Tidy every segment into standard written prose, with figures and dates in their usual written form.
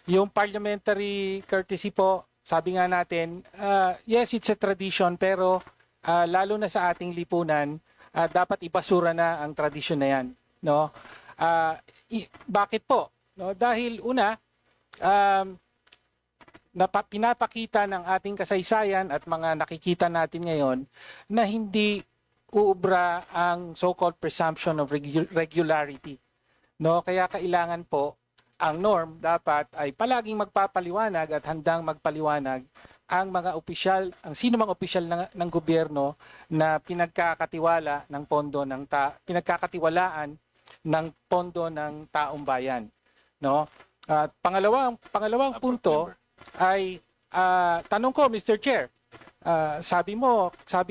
Yung parliamentary courtesy po, sabi nga natin, yes, it's a tradition, pero lalo na sa ating lipunan, dapat ipasura na ang tradisyon na yan. No? Bakit po? No? Dahil una, pinapakita ng ating kasaysayan at mga nakikita natin ngayon na hindi uubra ang so-called presumption of regularity. No? Kaya kailangan po ang norm dapat ay palaging magpapaliwanag at handang magpaliwanag ang mga opisyal, ang sino mang opisyal ng gobyerno na pinagkakatiwalaan ng pondo ng taong bayan, no? At pangalawang punto ay tanong ko, Mr. Chair. Sabi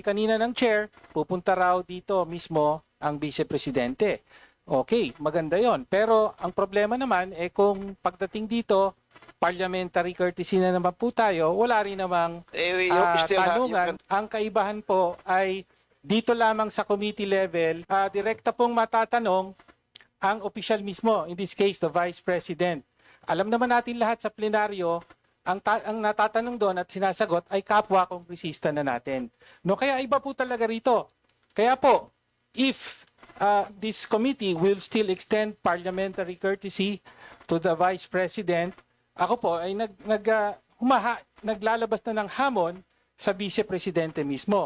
kanina ng chair, pupunta raw dito mismo ang vice presidente. Okay, maganda yon. Pero ang problema naman, kung pagdating dito, parliamentary courtesy na naman po tayo, wala rin namang tanungan. Ang kaibahan po ay dito lamang sa committee level, direkta pong matatanong ang opisyal mismo, in this case, the Vice President. Alam naman natin lahat sa plenaryo, ang natatanong doon at sinasagot ay kapwa kongresista na natin. No, kaya iba po talaga rito. Kaya po, if this committee will still extend parliamentary courtesy to the Vice President, ako po ay naglalabas na ng hamon sa Vice Presidente mismo.